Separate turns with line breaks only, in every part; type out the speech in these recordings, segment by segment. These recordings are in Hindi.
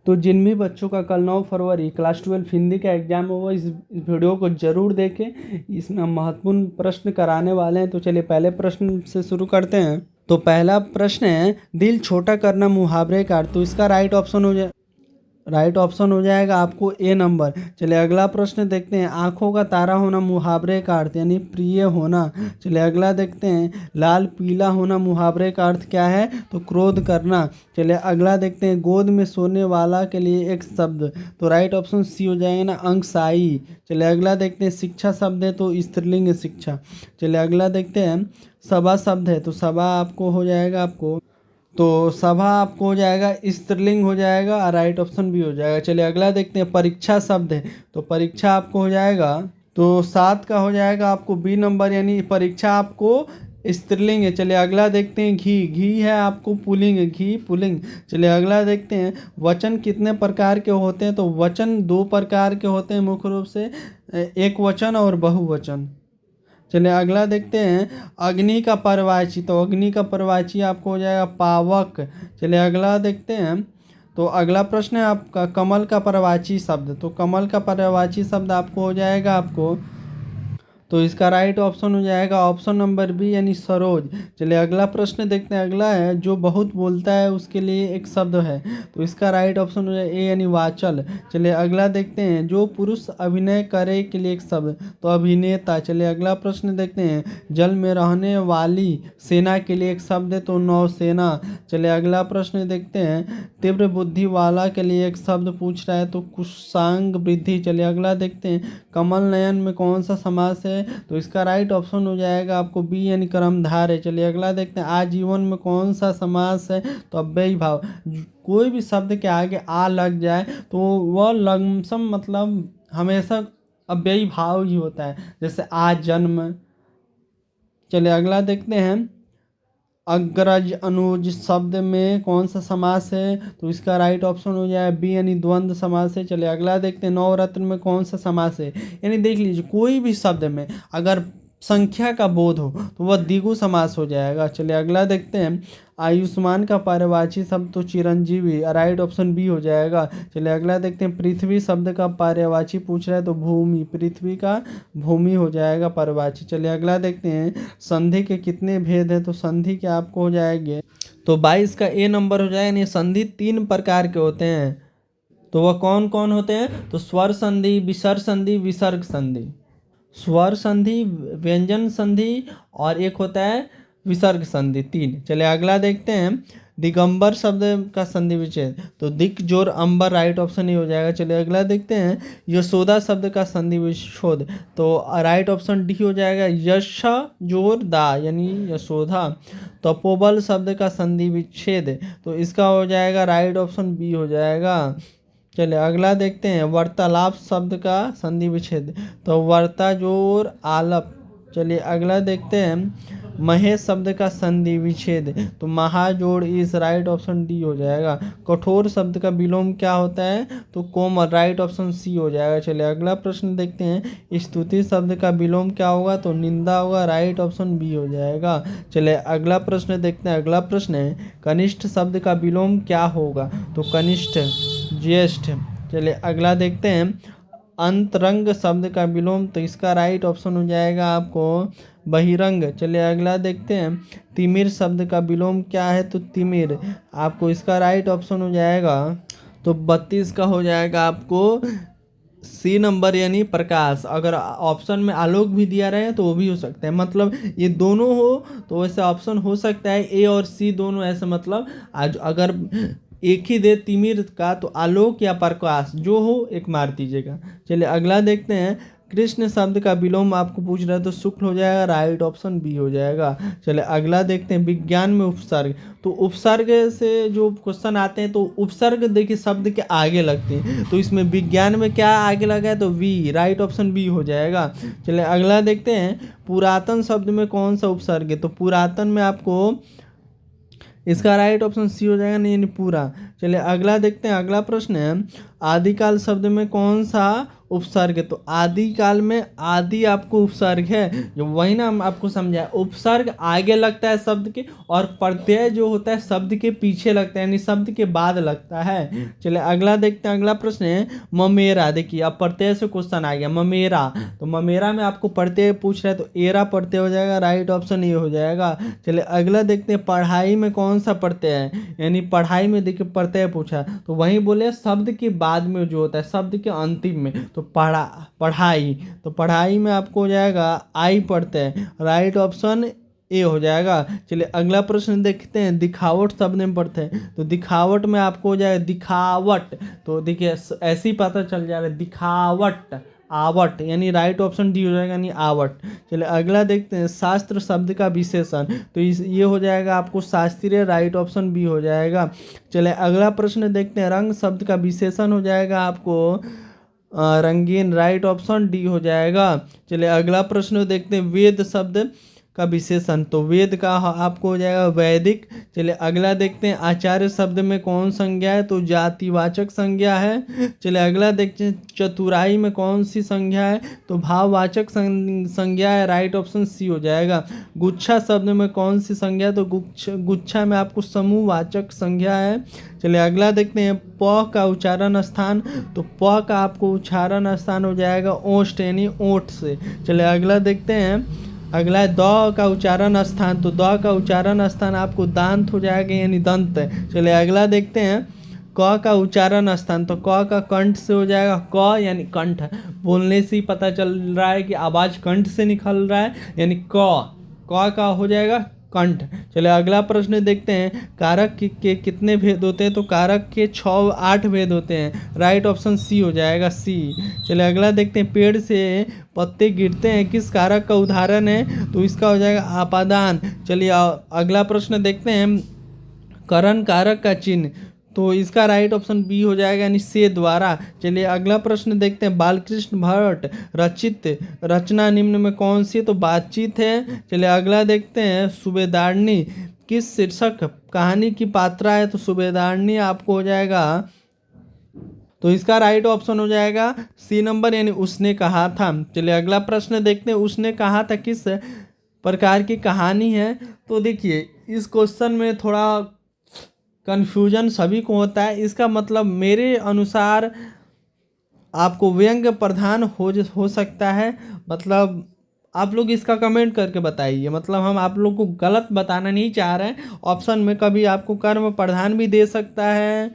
तो जिन भी बच्चों का कल 9 फरवरी क्लास 12 हिंदी का एग्जाम होगा, इस वीडियो को जरूर देखें। इसमें हम महत्वपूर्ण प्रश्न कराने वाले हैं। तो चलिए पहले प्रश्न से शुरू करते हैं। तो पहला प्रश्न है, दिल छोटा करना मुहावरे का अर्थ। तो इसका राइट ऑप्शन हो जाएगा आपको ए नंबर। चलिए अगला प्रश्न देखते हैं, आंखों का तारा होना मुहावरे का अर्थ यानी प्रिय होना। चलिए अगला देखते हैं, लाल पीला होना मुहावरे का अर्थ क्या है, तो क्रोध करना। चलिए अगला देखते हैं, गोद में सोने वाला के लिए एक शब्द। तो राइट ऑप्शन सी हो जाएगा ना, अंकशाई। चलिए अगला देखते हैं, शिक्षा शब्द है तो स्त्रीलिंग शिक्षा। चलिए अगला देखते हैं, सभा शब्द है तो सभा आपको हो जाएगा सभा आपको हो जाएगा स्त्रीलिंग हो जाएगा और राइट ऑप्शन भी हो जाएगा। चलिए अगला देखते हैं, परीक्षा शब्द है तो परीक्षा आपको हो जाएगा, तो 7 का हो जाएगा आपको बी नंबर, यानी परीक्षा आपको स्त्रीलिंग है। चलिए अगला देखते हैं, घी है आपको पुल्लिंग है, घी पुल्लिंग। चलिए अगला देखते हैं, वचन कितने प्रकार के होते हैं। तो वचन 2 प्रकार के होते हैं मुख्य रूप से, एक वचन और बहुवचन। चलिए अगला देखते हैं, अग्नि का पर्यायवाची। तो अग्नि का पर्यायवाची आपको हो जाएगा पावक। चलिए अगला देखते हैं, तो अगला प्रश्न है आपका, कमल का पर्यायवाची शब्द। तो कमल का पर्यायवाची शब्द आपको हो जाएगा तो इसका राइट ऑप्शन हो जाएगा ऑप्शन नंबर बी यानी सरोज। चलिए अगला प्रश्न देखते हैं। अगला है, जो बहुत बोलता है उसके लिए एक शब्द है। तो इसका राइट ऑप्शन हो जाएगा ए यानी वाचल। चलिए अगला देखते हैं, जो पुरुष अभिनय करे के लिए एक शब्द। तो अभिनेता। चलिए अगला प्रश्न देखते हैं, जल में रहने वाली सेना के लिए एक शब्द है तो नौसेना। चलिए अगला प्रश्न देखते हैं, तीव्र बुद्धि वाला के लिए एक शब्द पूछ रहा है तो कुशांग वृद्धि। चलिए अगला देखते हैं, कमल नयन में कौन सा समास है। तो इसका राइट ऑप्शन हो जाएगा आपको बी यानी कर्मधारय। चलिए अगला देखते हैं, आजीवन में कौन सा समास है। तो अव्ययी भाव। कोई भी शब्द के आगे आ लग जाए तो वह लमसम मतलब हमेशा अव्ययी भाव ही होता है, जैसे आज जन्म। चलिए अगला देखते हैं, अग्रज अनुज शब्द में कौन सा समास है। तो इसका राइट ऑप्शन हो जाए बी यानी द्वंद्व समास है। चलिए अगला देखते हैं, नवरत्न में कौन सा समास है। यानी देख लीजिए, कोई भी शब्द में अगर संख्या का बोध हो तो वह द्विगु समास हो जाएगा। चलिए अगला देखते हैं, आयुष्मान का पर्यायवाची शब्द तो चिरंजीवी, राइट ऑप्शन बी हो जाएगा। चलिए अगला देखते हैं, पृथ्वी शब्द का पर्यायवाची पूछ रहा है तो भूमि, पृथ्वी का भूमि हो जाएगा पर्यायवाची। चलिए अगला देखते हैं, संधि के कितने भेद हैं। तो संधि के आपको हो जाएंगे तो 22 का ए नंबर हो जाएगा। यानी संधि 3 प्रकार के होते हैं। तो वह कौन कौन होते हैं, तो स्वर संधि, विसर्ग संधि, विसर्ग संधि। स्वर संधि, व्यंजन संधि और एक होता है विसर्ग संधि, 3। चलिए अगला देखते हैं, दिगंबर शब्द का संधि विच्छेद। तो दिक जोर अंबर राइट ऑप्शन ही हो जाएगा। चलिए अगला देखते हैं, यशोदा शब्द का संधि विच्छेद। तो राइट ऑप्शन डी हो जाएगा, यश जोर दा यानी यशोदा। तपोबल शब्द का संधि विच्छेद, तो इसका हो जाएगा राइट ऑप्शन बी हो जाएगा। चलिए अगला देखते हैं, वार्तालाप शब्द का संधि विच्छेद। तो वार्ता जोर आलप। चलिए अगला देखते हैं, महेश शब्द का संधि विच्छेद। तो महाजोड़ इस राइट ऑप्शन डी हो जाएगा। कठोर शब्द का विलोम क्या होता है, तो कोमल, राइट ऑप्शन सी हो जाएगा। चलिए अगला प्रश्न देखते हैं, स्तुति शब्द का विलोम क्या होगा, तो निंदा होगा, राइट ऑप्शन बी हो जाएगा। चलिए अगला प्रश्न देखते हैं। अगला प्रश्न है, कनिष्ठ शब्द का विलोम क्या होगा, तो कनिष्ठ, ज्येष्ठ। चलिए अगला देखते हैं, अंतरंग शब्द का विलोम। तो इसका राइट ऑप्शन हो जाएगा आपको बहिरंग। चलिए अगला देखते हैं, तिमिर शब्द का विलोम क्या है, तो तिमिर। आपको इसका राइट ऑप्शन हो जाएगा तो 32 का हो जाएगा आपको सी नंबर यानी प्रकाश। अगर ऑप्शन में आलोक भी दिया रहे तो वो भी हो सकता है, मतलब ये दोनों हो तो वैसे ऑप्शन हो सकता है ए और सी दोनों ऐसे, मतलब आज अगर एक ही दे तिमिर का तो आलोक या प्रकाश जो हो एक मार दीजिएगा। चलिए अगला देखते हैं, कृष्ण शब्द का विलोम आपको पूछ रहा है तो शुक्ल हो जाएगा, राइट ऑप्शन बी हो जाएगा। चलिए अगला देखते हैं, विज्ञान में उपसर्ग। तो उपसर्ग से जो क्वेश्चन आते हैं तो उपसर्ग देखिए शब्द के आगे लगते हैं, तो इसमें विज्ञान में क्या आगे लगा है, तो वी, राइट ऑप्शन बी हो जाएगा। चलिए अगला देखते हैं, पुरातन शब्द में कौन सा उपसर्ग है। तो पुरातन में आपको इसका राइट ऑप्शन सी हो जाएगा, नहीं यानी पूरा। चलिए अगला देखते हैं। अगला प्रश्न है आदिकाल शब्द में कौन सा उपसर्ग है? तो आदिकाल में आदि आपको उपसर्ग है, जो वही ना हम आपको समझाया, उपसर्ग आगे लगता है शब्द के और प्रत्यय जो होता है शब्द के पीछे लगता है, यानी शब्द के बाद लगता है। चलिए अगला देखते हैं। अगला प्रश्न है ममेरा। देखिए अब प्रत्यय से क्वेश्चन आ गया, ममेरा। तो ममेरा में आपको प्रत्यय पूछ रहा है, तो एरा प्रत्यय हो जाएगा, राइट ऑप्शन ये हो जाएगा। चलिए अगला देखते हैं पढ़ाई में कौन सा प्रत्यय है, यानी पढ़ाई में देखिए प्रत्यय पूछा, तो वहीं बोले शब्द के बाद में जो होता है, शब्द के अंतिम में, तो पढ़ाई। तो पढ़ाई में आपको हो जाएगा आई प्रत्यय, राइट ऑप्शन ए हो जाएगा। चलिए अगला प्रश्न देखते हैं। दिखावट शब्द में पढ़ते हैं, तो दिखावट में आपको हो जाएगा दिखावट। तो देखिए ऐसे ही पता चल जाएगा दिखावट, आवट, यानी राइट ऑप्शन डी हो जाएगा, यानी आवट। चलिए अगला देखते हैं शास्त्र शब्द का विशेषण, तो ये हो जाएगा आपको शास्त्रीय, राइट ऑप्शन बी हो जाएगा। चलिए अगला प्रश्न देखते हैं। रंग शब्द का विशेषण हो जाएगा आपको रंगीन, राइट ऑप्शन डी हो जाएगा। चलिए अगला प्रश्न देखते हैं। वेद शब्द का विशेषण, तो वेद का आपको हो जाएगा वैदिक। चलिए अगला देखते हैं। आचार्य शब्द में कौन संज्ञा है? तो जातिवाचक संज्ञा है। चलिए अगला देखते हैं। चतुराई में कौन सी संज्ञा है? तो भाववाचक संज्ञा है, राइट ऑप्शन सी हो जाएगा। गुच्छा शब्द में कौन सी संज्ञा है? तो गुच्छा में आपको समूहवाचक संज्ञा है। चलिए अगला देखते हैं। प का उच्चारण स्थान, तो प का आपको उच्चारण स्थान हो जाएगा ओष्ठ, यानी ओठ से। चलिए अगला देखते हैं। अगला है द का उच्चारण स्थान, तो द का उच्चारण स्थान आपको दांत हो जाएगा, यानी दंत। चलिए अगला देखते हैं। क का उच्चारण स्थान, तो क का कंठ से हो जाएगा, क यानी कंठ, बोलने से ही पता चल रहा है कि आवाज कंठ से निकल रहा है, यानी क का हो जाएगा कंठ। चलिए अगला प्रश्न देखते हैं। कारक के कितने भेद होते हैं? तो कारक के 8 भेद होते हैं, राइट ऑप्शन सी हो जाएगा, सी। चलिए अगला देखते हैं। पेड़ से पत्ते गिरते हैं किस कारक का उदाहरण है? तो इसका हो जाएगा आपादान। चलिए अगला प्रश्न देखते हैं। करण कारक का चिन्ह, तो इसका राइट ऑप्शन बी हो जाएगा, यानी से द्वारा। चलिए अगला प्रश्न देखते हैं। बालकृष्ण भट्ट रचित रचना निम्न में कौन सी? तो बातचीत है। चलिए अगला देखते हैं। सूबेदारनी किस शीर्षक कहानी की पात्रा है? तो सूबेदारनी आपको हो जाएगा, तो इसका राइट ऑप्शन हो जाएगा सी नंबर, यानी उसने कहा था। चलिए अगला प्रश्न देखते हैं। उसने कहा था किस प्रकार की कहानी है? तो देखिए इस क्वेश्चन में थोड़ा कन्फ्यूजन सभी को होता है। इसका मतलब मेरे अनुसार आपको व्यंग्य प्रधान हो सकता है। मतलब आप लोग इसका कमेंट करके बताइए, मतलब हम आप लोग को गलत बताना नहीं चाह रहे हैं। ऑप्शन में कभी आपको कर्म प्रधान भी दे सकता है,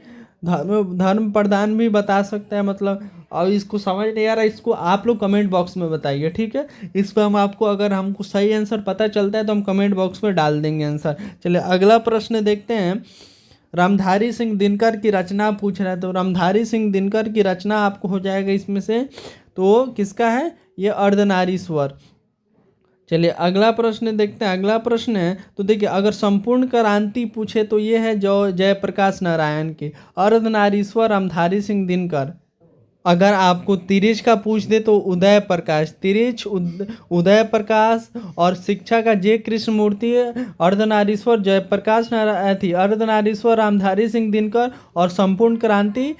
धर्म प्रधान भी बता सकता है, मतलब और इसको समझ नहीं आ रहा, इसको आप लोग कमेंट बॉक्स में बताइए, ठीक है। इस पर हम आपको, अगर हमको सही आंसर पता चलता है तो हम कमेंट बॉक्स में डाल देंगे आंसर। चलिए अगला प्रश्न देखते हैं। रामधारी सिंह दिनकर की रचना पूछ रहा है, तो रामधारी सिंह दिनकर की रचना आपको हो जाएगा इसमें से, तो किसका है ये? अर्धनारीश्वर। चलिए अगला प्रश्न देखते हैं। अगला प्रश्न है, तो देखिए अगर संपूर्ण क्रांति पूछे तो ये है जो जयप्रकाश नारायण की। अर्धनारीश्वर रामधारी सिंह दिनकर। अगर आपको तिरछ का पूछ दे तो उदय प्रकाश, तिरछ उदय प्रकाश, और शिक्षा का जे कृष्णमूर्ति, अर्धनारीश्वर जयप्रकाश नारायण थी, अर्धनारीश्वर रामधारी सिंह दिनकर, और संपूर्ण क्रांति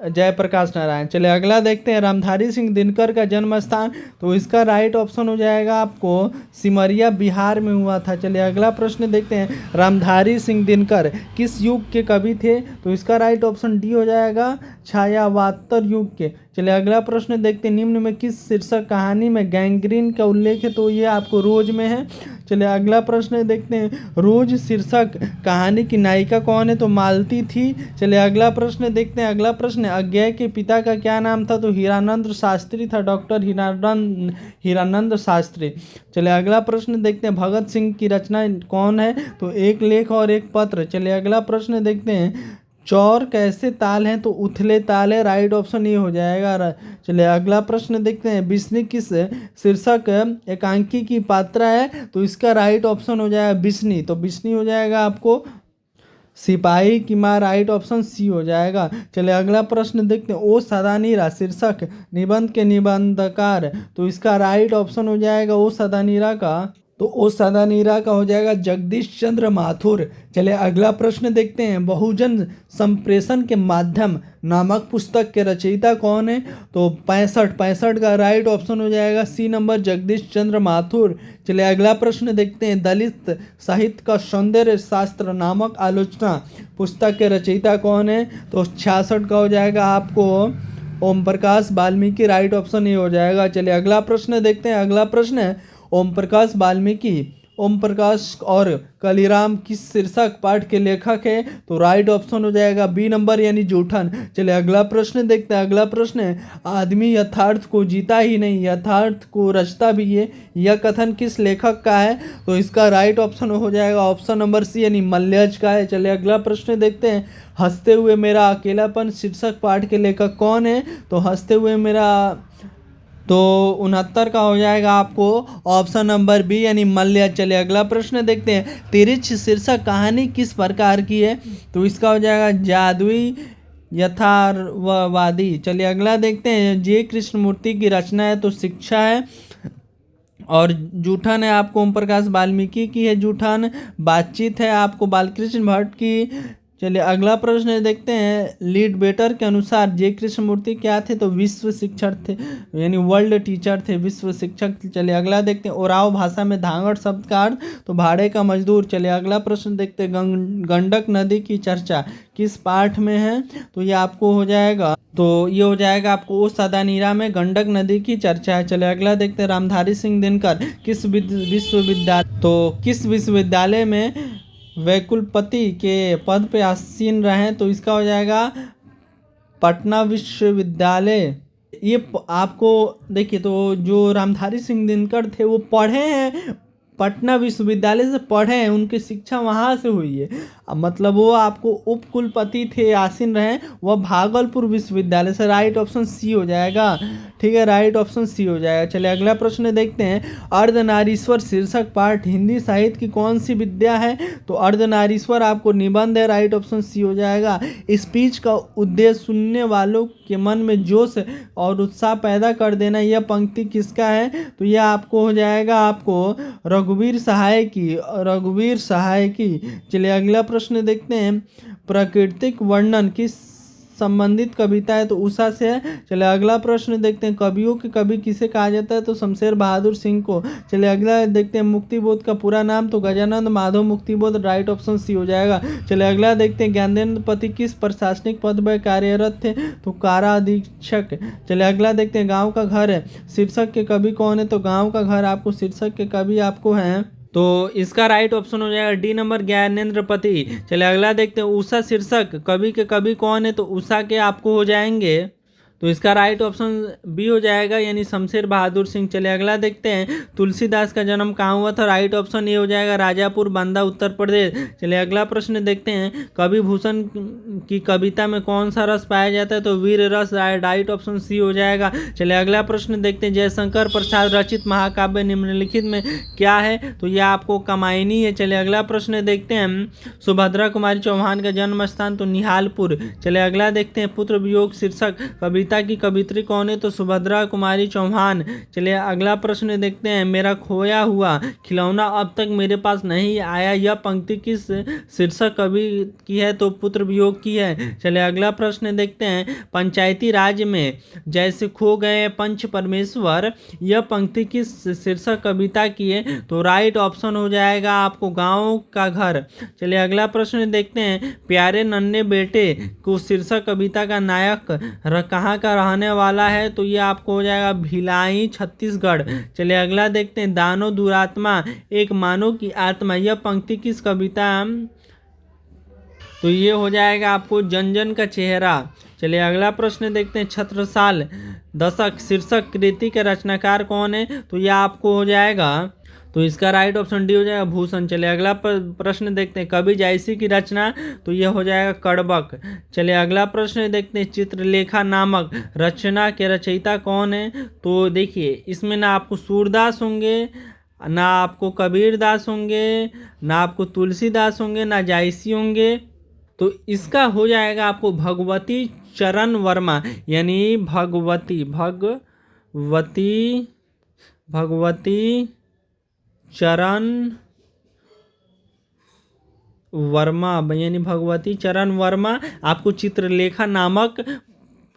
जयप्रकाश नारायण। चलिए अगला देखते हैं। रामधारी सिंह दिनकर का जन्म स्थान, तो इसका राइट ऑप्शन हो जाएगा आपको सिमरिया बिहार में हुआ था। चलिए अगला प्रश्न देखते हैं। रामधारी सिंह दिनकर किस युग के कवि थे? तो इसका राइट ऑप्शन डी हो जाएगा, छायावातर युग के। चलिए अगला प्रश्न देखते हैं। निम्न में किस शीर्षक कहानी में गैंग्रीन का उल्लेख है? तो ये आपको रोज में है। चलिए अगला प्रश्न देखते हैं। रोज शीर्षक कहानी की नायिका कौन है? तो मालती थी। चलिए अगला प्रश्न देखते हैं। अगला प्रश्न, अज्ञेय के पिता का क्या नाम था? तो हीरानंद शास्त्री था, डॉक्टर हीरानंद शास्त्री। चलिए अगला प्रश्न देखते हैं। भगत सिंह की रचना कौन है? तो एक लेख और एक पत्र। चलिए अगला प्रश्न देखते हैं। चौर कैसे ताल हैं? तो उथले ताल है, राइट ऑप्शन ये हो जाएगा। चलिए अगला प्रश्न देखते हैं। बिस्नी किस शीर्षक एकांकी की पात्रा है? तो इसका राइट ऑप्शन हो जाएगा बिस्नी, तो बिस्नी हो जाएगा आपको सिपाही की माँ, राइट ऑप्शन सी हो जाएगा। चलिए अगला प्रश्न देखते हैं। ओ सदानीरा शीर्षक निबंध के निबंधकार, तो इसका राइट ऑप्शन हो जाएगा ओ सदानीरा का, तो ओ सादा नीरा का हो जाएगा जगदीश चंद्र माथुर। चलिए अगला प्रश्न देखते हैं। बहुजन संप्रेषण के माध्यम नामक पुस्तक के रचयिता कौन है? तो 65 का राइट ऑप्शन हो जाएगा सी नंबर जगदीश चंद्र माथुर। चलिए अगला प्रश्न देखते हैं। दलित साहित्य का सौंदर्य शास्त्र नामक आलोचना पुस्तक के रचयिता कौन है? तो 66 का हो जाएगा आपको ओम प्रकाश वाल्मीकि। राइट ऑप्शन ये हो जाएगा। चलिए अगला प्रश्न देखते हैं। अगला प्रश्न है ओम प्रकाश वाल्मीकि ओम प्रकाश और कलीराम किस शीर्षक पाठ के लेखक है? तो राइट ऑप्शन हो जाएगा बी नंबर यानी जूठन। चलिए अगला प्रश्न देखते हैं। अगला प्रश्न है आदमी यथार्थ को जीता ही नहीं यथार्थ को रचता भी है, यह कथन किस लेखक का है? तो इसका राइट ऑप्शन हो जाएगा ऑप्शन नंबर सी यानी मल्यज का है। चलिए अगला प्रश्न देखते हैं। हंसते हुए मेरा अकेलापन शीर्षक पाठ के लेखक कौन है? तो हंसते हुए मेरा तो 69 का हो जाएगा आपको ऑप्शन नंबर बी यानी मल्य। चलिए अगला प्रश्न देखते हैं। तिरछ शीर्षक कहानी किस प्रकार की है? तो इसका हो जाएगा जादुई यथार्थवादी। चलिए अगला देखते हैं। जे कृष्णमूर्ति की रचना है तो शिक्षा है और जूठन है आपको ओम प्रकाश वाल्मीकि की है जूठन। बातचीत है आपको बालकृष्ण भट्ट की। चलिए अगला प्रश्न देखते हैं। लीड बेटर के अनुसार जे कृष्णमूर्ति क्या थे? तो विश्व शिक्षक थे यानी वर्ल्ड टीचर थे, विश्व शिक्षक। चलिए अगला देखते हैं। ओराव भाषा में धांगड़ शब्द का अर्थ? तो भाड़े का मजदूर। चलिए अगला प्रश्न देखते हैं। गंडक नदी की चर्चा किस पाठ में है? तो ये आपको हो जाएगा तो ये हो जाएगा आपको ओ सदा नीरा में गंडक नदी की चर्चा है। चलिए अगला देखते हैं। रामधारी सिंह दिनकर किस विश्वविद्यालय तो किस विश्वविद्यालय में वैकुलपति के पद पे आसीन रहे? तो इसका हो जाएगा पटना विश्वविद्यालय। ये आपको देखिए तो जो रामधारी सिंह दिनकर थे वो पढ़े हैं पटना विश्वविद्यालय से पढ़े हैं, उनकी शिक्षा वहाँ से हुई है। अब मतलब वो आपको उप कुलपति थे आसीन रहे वह भागलपुर विश्वविद्यालय से। राइट ऑप्शन सी हो जाएगा। ठीक है राइट ऑप्शन सी हो जाएगा। चलिए अगला प्रश्न देखते हैं। अर्धनारीश्वर शीर्षक पाठ हिंदी साहित्य की कौन सी विद्या है? तो अर्धनारीश्वर आपको निबंध है। राइट ऑप्शन सी हो जाएगा। स्पीच का उद्देश्य सुनने वालों के मन में जोश और उत्साह पैदा कर देना। यह पंक्ति किसका है? तो यह आपको हो जाएगा आपको रघुवीर सहाय की। चलिए अगला प्रश्न देखते हैं। प्राकृतिक वर्णन किस संबंधित कविता है? तो उषा से है। चलिए अगला प्रश्न देखते हैं। कवियों के कवि किसे कहा जाता है? तो शमशेर बहादुर सिंह को। चलिए अगला देखते हैं। मुक्तिबोध का पूरा नाम? तो Gajanand Madhav Muktibodh. Right option C हो जाएगा। चलिए अगला देखते हैं। ज्ञानेंद्र पति किस प्रशासनिक पद पर कार्यरत थे? तो कारा अधीक्षक। चलिए अगला देखते हैं। गाँव का घर है शीर्षक के कवि कौन है? तो गाँव का घर आपको शीर्षक के कवि आपको हैं तो इसका राइट ऑप्शन हो जाएगा डी नंबर ज्ञानेंद्र पति। चलिए अगला देखते हैं। उषा शीर्षक कवि के कवि कौन है? तो उषा के आपको हो जाएंगे तो इसका राइट ऑप्शन बी हो जाएगा यानी शमशेर बहादुर सिंह। चलिए अगला देखते हैं। तुलसीदास का जन्म कहाँ हुआ था? राइट ऑप्शन ये हो जाएगा राजापुर बांदा उत्तर प्रदेश। चलिए अगला प्रश्न देखते हैं। कवि भूषण की कविता में कौन सा रस पाया जाता है? तो वीर रस। राइट ऑप्शन सी हो जाएगा। चलिए अगला प्रश्न देखते हैं। जयशंकर प्रसाद रचित महाकाव्य निम्नलिखित में क्या है? तो यह आपको कामायनी है। चलिए अगला प्रश्न देखते हैं। सुभद्रा कुमारी चौहान का जन्म स्थान? तो निहालपुर। चलिए अगला देखते हैं। पुत्र वियोग शीर्षक कविता की कवित्री कौन है? तो सुभद्रा कुमारी चौहान। चलिए अगला प्रश्न देखते हैं। मेरा खोया हुआ खिलौना अब तक मेरे पास नहीं आया, यह पंक्ति किस शीर्षक कवि की है? तो पुत्र वियोग की है। चलिए अगला प्रश्न देखते हैं। पंचायती राज में जैसे खो गए पंच परमेश्वर, यह पंक्ति किस शीर्षक कविता की है? तो राइट ऑप्शन हो जाएगा आपको गाँव का घर। चलिए अगला प्रश्न देखते हैं। प्यारे नन्हे बेटे को शीर्षक कविता का नायक कहाँ का रहने वाला है? तो ये आपको हो जाएगा भिलाई छत्तीसगढ़। चलिए अगला देखते हैं। दानव दुरात्मा एक मानव की आत्मा, यह पंक्ति किस कविता? तो ये हो जाएगा आपको जन जन का चेहरा। चलिए अगला प्रश्न देखते हैं। छत्रसाल दशक शीर्षक कृति के रचनाकार कौन है? तो यह आपको हो जाएगा तो इसका राइट ऑप्शन डी हो जाएगा भूषण। चलिए अगला प्रश्न देखते हैं। कवि जायसी की रचना? तो यह हो जाएगा कड़बक। चलिए अगला प्रश्न देखते हैं। चित्रलेखा नामक रचना के रचयिता कौन है? तो देखिए इसमें ना आपको सूरदास होंगे, ना आपको कबीर दास होंगे, ना आपको तुलसीदास होंगे, ना जायसी होंगे। तो इसका हो जाएगा आपको भगवती चरण वर्मा यानी भगवती चरण वर्मा, यानी भगवती चरण वर्मा आपको चित्रलेखा नामक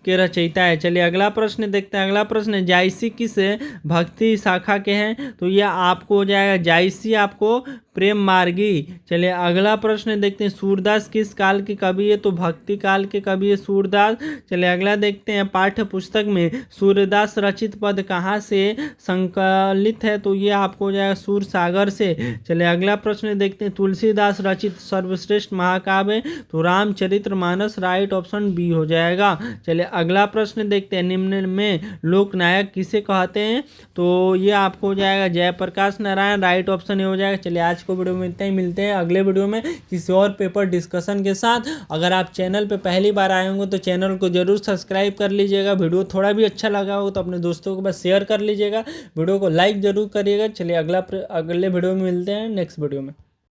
के रचयिता है। चलिए अगला प्रश्न देखते हैं। अगला प्रश्न है, जायसी किस भक्ति शाखा के हैं? तो यह आपको हो जाएगा जायसी आपको प्रेम मार्गी। चलिए अगला प्रश्न देखते हैं, सूरदास किस काल के कवि है? तो भक्ति काल के कवि है सूरदास। चलिए अगला देखते हैं, पाठ्य पुस्तक में सूरदास रचित पद कहाँ से संकलित है? तो ये आपको हो जाएगा सूर सागर से। चलिए अगला प्रश्न देखते हैं, तुलसीदास रचित सर्वश्रेष्ठ महाकाव्य? तो रामचरितमानस। राइट ऑप्शन बी हो जाएगा। चलिए अगला प्रश्न देखते हैं, निम्न में लोकनायक किसे कहते हैं? तो ये आपको हो जाएगा जयप्रकाश नारायण। राइट ऑप्शन ये हो जाएगा। चलिए आज को वीडियो में इतना ही, मिलते हैं अगले वीडियो में किसी और पेपर डिस्कशन के साथ। अगर आप चैनल पे पहली बार आए होंगे तो चैनल को जरूर सब्सक्राइब कर लीजिएगा। वीडियो थोड़ा भी अच्छा लगा हो तो अपने दोस्तों को बस शेयर कर लीजिएगा। वीडियो को लाइक जरूर करिएगा। चलिए अगले वीडियो में मिलते हैं नेक्स्ट वीडियो में।